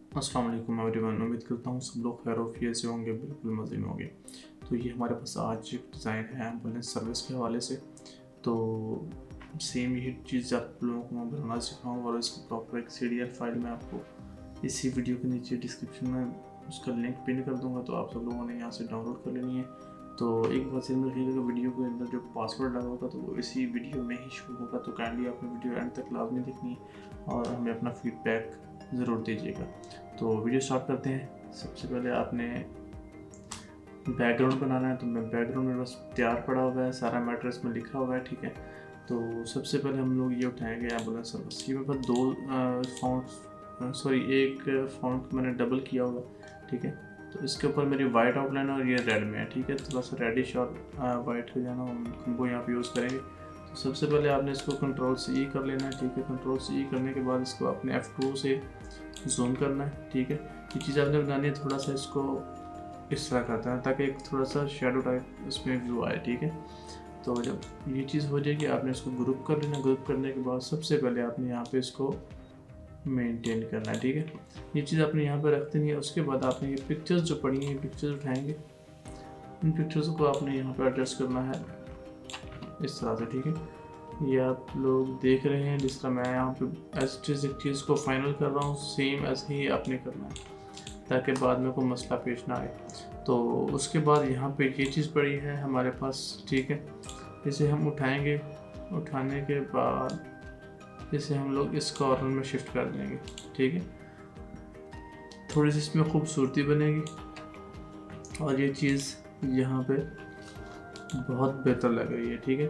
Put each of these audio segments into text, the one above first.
अस्सलाम वालेकुम एवरीवन। उम्मीद करता हूँ सब लोग खैर से होंगे, बिल्कुल मज़े में होंगे। तो ये हमारे पास आज एक डिज़ाइन है एम्बुलेंस सर्विस के हवाले से। तो सेम यही चीज़ आप लोगों को मैं बनाना सिखाऊँ और इसकी प्रॉपर एक CDR फाइल मैं आपको इसी वीडियो के नीचे डिस्क्रिप्शन में उसका लिंक पिन कर दूँगा, तो आप सब लोगों ने यहाँ से डाउनलोड कर लेनी है। तो एक बात ध्यान रखिएगा, वीडियो के अंदर जो पासवर्ड लगा होगा तो वो इसी वीडियो में ही शो होगा, तो काइंडली आपने वीडियो एंड तक लाजमी देखनी है और हमें अपना फीडबैक ज़रूर दीजिएगा। तो वीडियो स्टार्ट करते हैं। सबसे पहले आपने बैकग्राउंड बनाना है, तो मैं बैकग्राउंड मेरे पास तैयार पड़ा हुआ है, सारा मैटर इसमें लिखा हुआ है, ठीक है। तो सबसे पहले हम लोग ये उठाएंगे एम्बुलेंस सर्विस। ये मेरे पास एक फॉन्ट मैंने डबल किया होगा, ठीक है। तो इसके ऊपर मेरी वाइट आउटलाइन और ये रेड में है, ठीक है। थोड़ा सा रेडिश और वाइट हो जाना हम वो यहाँ पे यूज़ करेंगे। तो सबसे पहले आपने इसको Ctrl+C कर लेना है, ठीक है। Ctrl+C करने के बाद इसको आपने F2 से जूम करना है, ठीक है। ये चीज़ आपने बनानी है, थोड़ा सा इसको इस तरह करता है ताकि एक थोड़ा सा शेडो टाइप इसमें व्यू आए, ठीक है। तो जब ये चीज़ हो जाएगी आपने इसको ग्रुप कर लेना। ग्रुप करने के बाद सबसे पहले आपने यहाँ पे इसको मेंटेन करना है, ठीक है। ये चीज़ आपने यहाँ पे रख देनी है। उसके बाद आपने ये पिक्चर्स जो पड़ी हैं, पिक्चर्स उठाएंगे, इन पिक्चर्स को आपने यहाँ पे एडजस्ट करना है इस तरह से, ठीक है। ये आप लोग देख रहे हैं जिस तरह मैं यहाँ पे एक चीज़ को फाइनल कर रहा हूँ, सेम ऐसे ही आपने करना है ताकि बाद में कोई मसला पेश ना आए। तो उसके बाद यहाँ पे ये चीज़ पड़ी है हमारे पास, ठीक है। इसे हम उठाएंगे, उठाने के बाद इसे हम लोग इस कॉर्नर में शिफ्ट कर देंगे, ठीक है। थोड़ी सी इसमें खूबसूरती बनेगी और ये चीज़ यहाँ पे बहुत बेहतर लग रही है, ठीक है।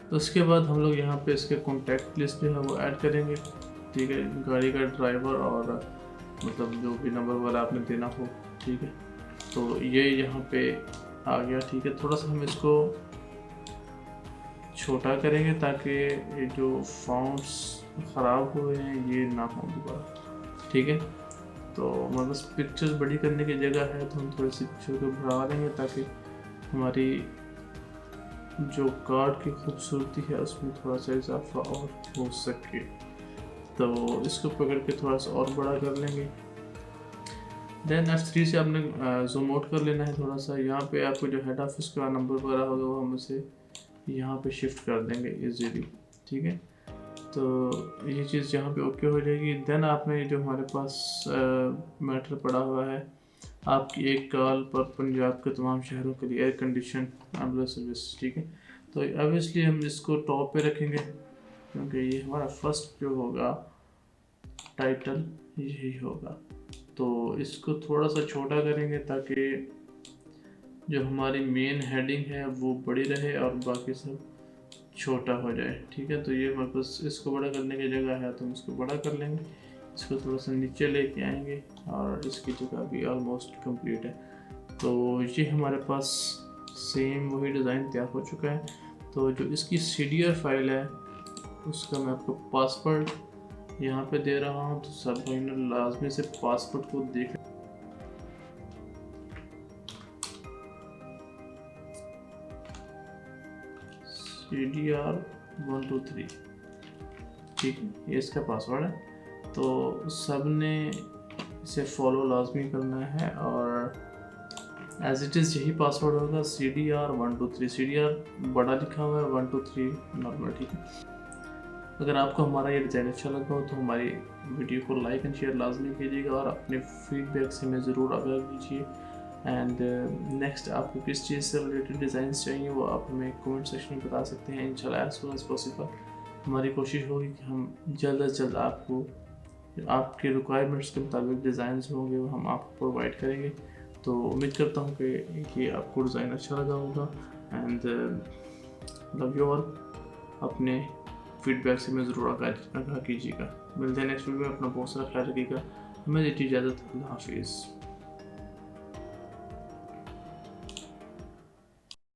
तो उसके बाद हम लोग यहाँ पे इसके कॉन्टैक्ट लिस्ट जो है वो ऐड करेंगे, ठीक है। गाड़ी का ड्राइवर और मतलब जो भी नंबर वगैरह आपने देना हो, ठीक है। तो ये यहाँ पे आ गया, ठीक है। थोड़ा सा हम इसको छोटा करेंगे ताकि ये जो फॉन्ट्स ख़राब हुए हैं ये ना हो दोबारा, ठीक है। तो हमारे पास पिक्चर्स बड़ी करने की जगह है, तो हम थोड़ी सी पिक्चर को बढ़ा देंगे ताकि हमारी जो कार्ड की खूबसूरती है उसमें थोड़ा सा इजाफा और हो सके। तो इसको पकड़ के थोड़ा सा और बड़ा कर लेंगे। देन F3 से आपने जूम आउट कर लेना है थोड़ा सा। यहाँ पे आपको जो हेड ऑफिस का नंबर वगैरह होगा वो हम उसे यहाँ पे शिफ्ट कर देंगे इजीली, ठीक है। तो ये चीज़ यहाँ पे ओके हो जाएगी। देन आपने जो हमारे पास मैटर पड़ा हुआ है, आपकी एक कॉल पर पंजाब के तमाम शहरों के लिए एयर कंडीशन एम्बुलेंस सर्विस, ठीक है। तो ऑब्वियसली हम इसको टॉप पे रखेंगे क्योंकि ये हमारा फर्स्ट जो होगा टाइटल यही होगा। तो इसको थोड़ा सा छोटा करेंगे ताकि जो हमारी मेन हेडिंग है वो बड़ी रहे और बाकी सब छोटा हो जाए, ठीक है। तो ये हमारे पास इसको बड़ा करने की जगह है तो हम इसको बड़ा कर लेंगे। इसको थोड़ा सा नीचे लेके आएंगे और इसकी जगह भी ऑलमोस्ट कंप्लीट है। तो ये हमारे पास सेम वही डिज़ाइन तैयार हो चुका है। तो जो इसकी CDR फाइल है उसका मैं आपको पासवर्ड यहाँ पे दे रहा हूँ, तो सब भाई ने लाजमी से पासवर्ड को देख CDR 123, ठीक है। ये इसका पासवर्ड है, तो सब ने इसे फॉलो लाजमी करना है और एज इट इज़ यही पासवर्ड होगा CDR 123। CDR बड़ा लिखा हुआ है, 123 नॉर्मल, ठीक है। अगर आपको हमारा ये डिज़ाइन अच्छा लगा हो तो हमारी वीडियो को लाइक एंड शेयर लाजमी कीजिएगा और अपने फीडबैक से हमें ज़रूर आगाह कीजिए। एंड नेक्स्ट आपको किस चीज़ से रिलेटेड डिज़ाइन चाहिए वो आप हमें कमेंट सेक्शन में बता सकते हैं। इंशाल्लाह एज सून एज पॉसिबल हमारी कोशिश होगी कि हम जल्द अज जल्द आपको आपके रिक्वायरमेंट्स के मुताबिक डिज़ाइन होंगे वो हम आपको प्रोवाइड करेंगे। तो उम्मीद करता हूँ कि आपको डिज़ाइन अच्छा लगा होगा। And love you all. अपने फीडबैक से मैं ज़रूर आगाह कीजिएगा। मिलते हैं नेक्स्ट वीडियो में। अपना बहुत सारा ख्याल रखिएगा। हमें दीजिए इजाज़त। अल्लाह हाफिज़।